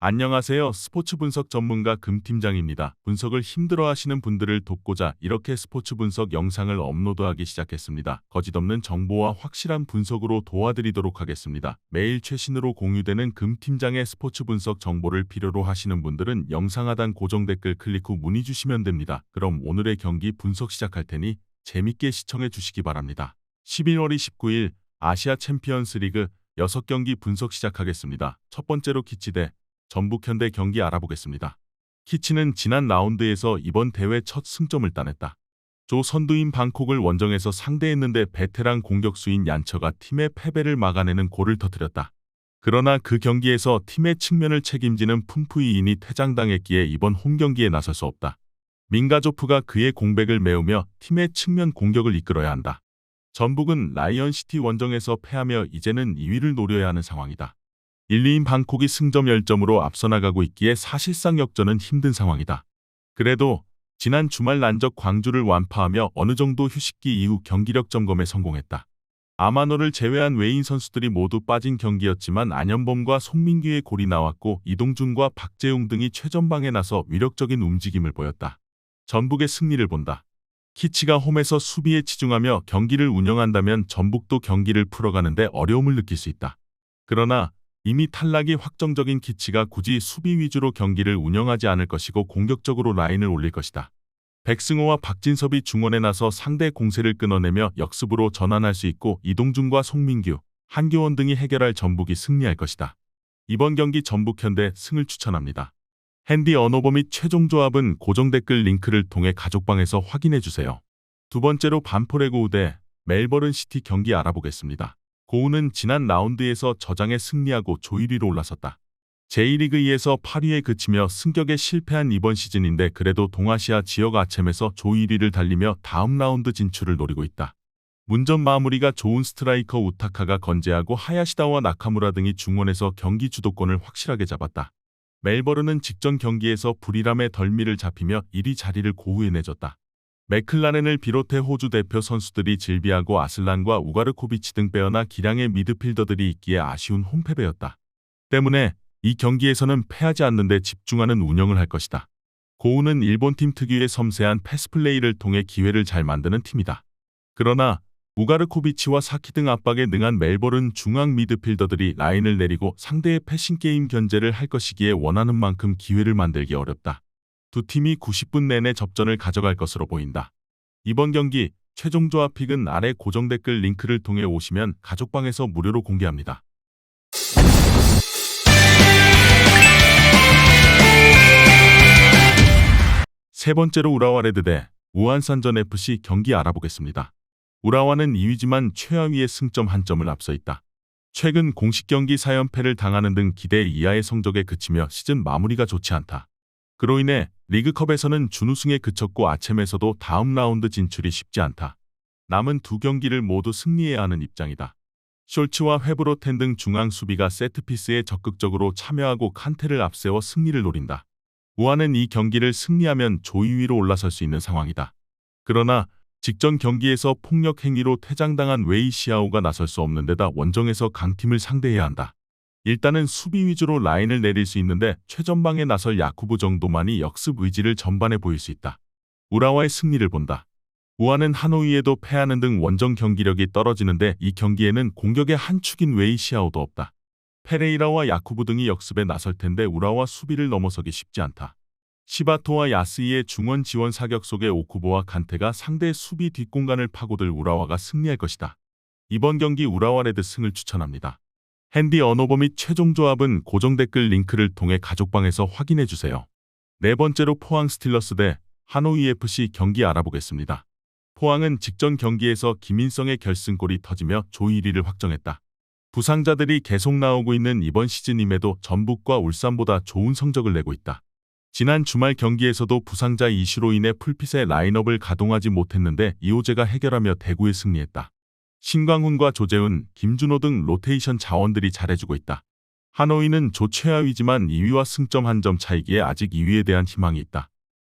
안녕하세요. 스포츠 분석 전문가 금팀장입니다. 분석을 힘들어하시는 분들을 돕고자 이렇게 스포츠 분석 영상을 업로드하기 시작했습니다. 거짓없는 정보와 확실한 분석으로 도와드리도록 하겠습니다. 매일 최신으로 공유되는 금팀장의 스포츠 분석 정보를 필요로 하시는 분들은 영상 하단 고정 댓글 클릭 후 문의 주시면 됩니다. 그럼 오늘의 경기 분석 시작할 테니 재밌게 시청해 주시기 바랍니다. 11월 29일 아시아 챔피언스 리그 6경기 분석 시작하겠습니다. 첫 번째로 키치 대 전북현대 경기 알아보겠습니다. 키치는 지난 라운드에서 이번 대회 첫 승점을 따냈다. 조 선두인 방콕을 원정에서 상대했는데 베테랑 공격수인 얀처가 팀의 패배를 막아내는 골을 터뜨렸다. 그러나 그 경기에서 팀의 측면을 책임지는 푼푸이인이 퇴장당했기에 이번 홈경기에 나설 수 없다. 민가조프가 그의 공백을 메우며 팀의 측면 공격을 이끌어야 한다. 전북은 라이언시티 원정에서 패하며 이제는 2위를 노려야 하는 상황이다. 1, 2인 방콕이 승점 10점으로 앞서 나가고 있기에 사실상 역전은 힘든 상황이다. 그래도 지난 주말 난적 광주를 완파하며 어느 정도 휴식기 이후 경기력 점검에 성공했다. 아마노를 제외한 외인 선수들이 모두 빠진 경기였지만 안현범과 송민규의 골이 나왔고 이동준과 박재웅 등이 최전방에 나서 위력적인 움직임을 보였다. 전북의 승리를 본다. 키치가 홈에서 수비에 치중하며 경기를 운영한다면 전북도 경기를 풀어가는데 어려움을 느낄 수 있다. 그러나 이미 탈락이 확정적인 키치가 굳이 수비 위주로 경기를 운영하지 않을 것이고 공격적으로 라인을 올릴 것이다. 백승호와 박진섭이 중원에 나서 상대 공세를 끊어내며 역습으로 전환할 수 있고 이동준과 송민규, 한교원 등이 해결할 전북이 승리할 것이다. 이번 경기 전북현대 승을 추천합니다. 핸디 언어버 및 최종 조합은 고정 댓글 링크를 통해 가족방에서 확인해주세요. 두 번째로 반포레고우 대 멜버른 시티 경기 알아보겠습니다. 고우는 지난 라운드에서 저장에 승리하고 조 1위로 올라섰다. 제1리그2에서 8위에 그치며 승격에 실패한 이번 시즌인데 그래도 동아시아 지역 아챔에서 조 1위를 달리며 다음 라운드 진출을 노리고 있다. 문전 마무리가 좋은 스트라이커 우타카가 건재하고 하야시다와 나카무라 등이 중원에서 경기 주도권을 확실하게 잡았다. 멜버른은 직전 경기에서 불이람의 덜미를 잡히며 1위 자리를 고우에 내줬다. 맥클라렌을 비롯해 호주 대표 선수들이 질비하고 아슬란과 우가르코비치 등 빼어나 기량의 미드필더들이 있기에 아쉬운 홈패배였다. 때문에 이 경기에서는 패하지 않는 데 집중하는 운영을 할 것이다. 고우는 일본팀 특유의 섬세한 패스플레이를 통해 기회를 잘 만드는 팀이다. 그러나 우가르코비치와 사키 등 압박에 능한 멜버른 중앙 미드필더들이 라인을 내리고 상대의 패싱게임 견제를 할 것이기에 원하는 만큼 기회를 만들기 어렵다. 두 팀이 90분 내내 접전을 가져갈 것으로 보인다. 이번 경기 최종 조합 픽은 아래 고정 댓글 링크를 통해 오시면 가족방에서 무료로 공개합니다. 세 번째로 우라와 레드 대 우안산전 FC 경기 알아보겠습니다. 우라와는 2위지만 최하위의 승점 1점을 앞서 있다. 최근 공식 경기 4연패를 당하는 등 기대 이하의 성적에 그치며 시즌 마무리가 좋지 않다. 그로 인해 리그컵에서는 준우승에 그쳤고 아챔에서도 다음 라운드 진출이 쉽지 않다. 남은 두 경기를 모두 승리해야 하는 입장이다. 숄츠와 회브로텐 등 중앙 수비가 세트피스에 적극적으로 참여하고 칸테를 앞세워 승리를 노린다. 우아는 이 경기를 승리하면 조 2위로 올라설 수 있는 상황이다. 그러나 직전 경기에서 폭력 행위로 퇴장당한 웨이 시아오가 나설 수 없는 데다 원정에서 강팀을 상대해야 한다. 일단은 수비 위주로 라인을 내릴 수 있는데 최전방에 나설 야쿠브 정도만이 역습 의지를 전반에 보일 수 있다. 우라와의 승리를 본다. 우아는 하노이에도 패하는 등 원정 경기력이 떨어지는데 이 경기에는 공격의 한 축인 웨이 시아오도 없다. 페레이라와 야쿠브 등이 역습에 나설 텐데 우라와 수비를 넘어서기 쉽지 않다. 시바토와 야스이의 중원 지원 사격 속에 오쿠보와 칸테가 상대 수비 뒷공간을 파고들 우라와가 승리할 것이다. 이번 경기 우라와 레드 승을 추천합니다. 핸디 언어버 및 최종 조합은 고정 댓글 링크를 통해 가족방에서 확인해주세요. 네 번째로 포항 스틸러스 대 하노이 FC 경기 알아보겠습니다. 포항은 직전 경기에서 김인성의 결승골이 터지며 조 1위를 확정했다. 부상자들이 계속 나오고 있는 이번 시즌임에도 전북과 울산보다 좋은 성적을 내고 있다. 지난 주말 경기에서도 부상자 이슈로 인해 풀핏의 라인업을 가동하지 못했는데 이호재가 해결하며 대구에 승리했다. 신광훈과 조재훈, 김준호 등 로테이션 자원들이 잘해주고 있다. 하노이는 조 최하위지만 2위와 승점 1점 차이기에 아직 2위에 대한 희망이 있다.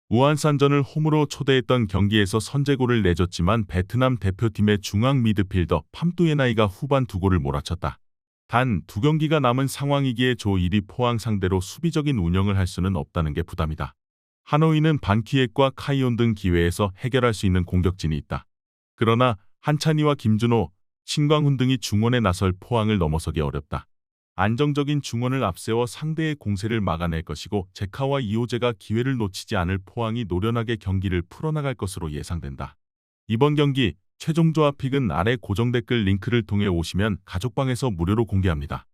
우안산전을 홈으로 초대했던 경기에서 선제골을 내줬지만 베트남 대표팀의 중앙 미드필더 팜뚜에나이가 후반 2골을 몰아쳤다. 단 두 경기가 남은 상황이기에 조 1위 포항 상대로 수비적인 운영을 할 수는 없다는 게 부담이다. 하노이는 반키획과 카이온 등 기회에서 해결할 수 있는 공격진이 있다. 그러나 한찬희와 김준호, 신광훈 등이 중원에 나설 포항을 넘어서기 어렵다. 안정적인 중원을 앞세워 상대의 공세를 막아낼 것이고 제카와 이호재가 기회를 놓치지 않을 포항이 노련하게 경기를 풀어나갈 것으로 예상된다. 이번 경기 최종 조합 픽은 아래 고정 댓글 링크를 통해 오시면 가족방에서 무료로 공개합니다.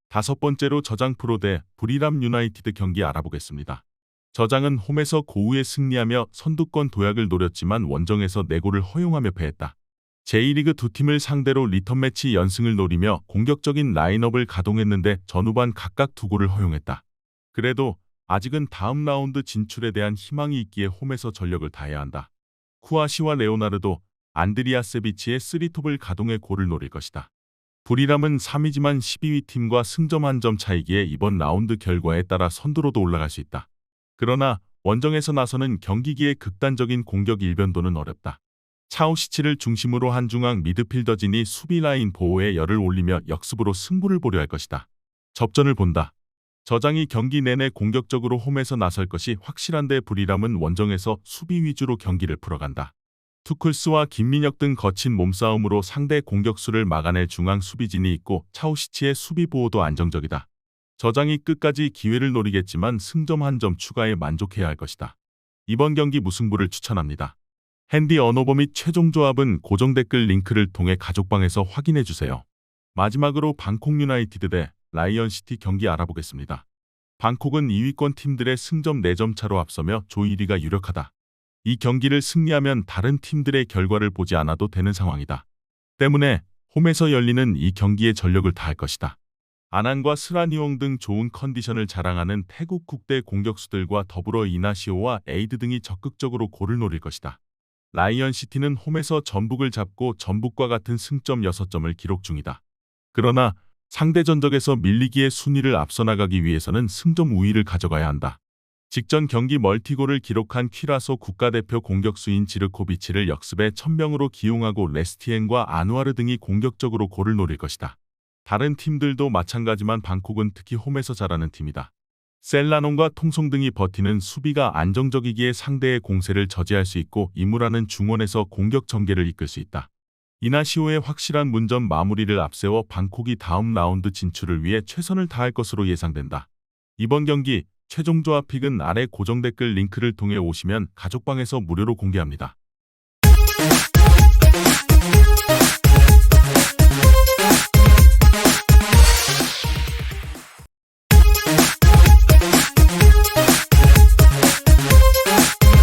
다섯 번째로 저장 프로 대 불이람 유나이티드 경기 알아보겠습니다. 저장은 홈에서 고우에 승리하며 선두권 도약을 노렸지만 원정에서 4골을 허용하며 패했다. 제1리그 두 팀을 상대로 리턴 매치 연승을 노리며 공격적인 라인업을 가동했는데 전후반 각각 2골을 허용했다. 그래도 아직은 다음 라운드 진출에 대한 희망이 있기에 홈에서 전력을 다해야 한다. 쿠아시와 레오나르도, 안드리아세비치의 3톱을 가동해 골을 노릴 것이다. 불이람은 3위지만 12위 팀과 승점 1점 차이기에 이번 라운드 결과에 따라 선두로도 올라갈 수 있다. 그러나 원정에서 나서는 경기기의 극단적인 공격 일변도는 어렵다. 차우시치를 중심으로 한 중앙 미드필더진이 수비 라인 보호에 열을 올리며 역습으로 승부를 보려 할 것이다. 접전을 본다. 저장이 경기 내내 공격적으로 홈에서 나설 것이 확실한데 불이람은 원정에서 수비 위주로 경기를 풀어간다. 투클스와 김민혁 등 거친 몸싸움으로 상대 공격수를 막아낼 중앙 수비진이 있고 차우시치의 수비 보호도 안정적이다. 저장이 끝까지 기회를 노리겠지만 승점 1점 추가에 만족해야 할 것이다. 이번 경기 무승부를 추천합니다. 핸디 언어버 및 최종 조합은 고정 댓글 링크를 통해 가족방에서 확인해주세요. 마지막으로 방콕 유나이티드 대 라이언시티 경기 알아보겠습니다. 방콕은 2위권 팀들의 승점 4점 차로 앞서며 조 1위가 유력하다. 이 경기를 승리하면 다른 팀들의 결과를 보지 않아도 되는 상황이다. 때문에 홈에서 열리는 이 경기에 전력을 다할 것이다. 아난과 스라니옹 등 좋은 컨디션을 자랑하는 태국 국대 공격수들과 더불어 이나시오와 에이드 등이 적극적으로 골을 노릴 것이다. 라이언시티는 홈에서 전북을 잡고 전북과 같은 승점 6점을 기록 중이다. 그러나 상대 전적에서 밀리기에 순위를 앞서 나가기 위해서는 승점 우위를 가져가야 한다. 직전 경기 멀티골을 기록한 퀴라소 국가대표 공격수인 지르코비치를 역습에 1000명으로 기용하고 레스티엔과 아누아르 등이 공격적으로 골을 노릴 것이다. 다른 팀들도 마찬가지만 방콕은 특히 홈에서 잘하는 팀이다. 셀라논과 통송 등이 버티는 수비가 안정적이기에 상대의 공세를 저지할 수 있고 이무라는 중원에서 공격 전개를 이끌 수 있다. 이나시오의 확실한 문전 마무리를 앞세워 방콕이 다음 라운드 진출을 위해 최선을 다할 것으로 예상된다. 이번 경기 최종 조합 픽은 아래 고정 댓글 링크를 통해 오시면 가족방에서 무료로 공개합니다.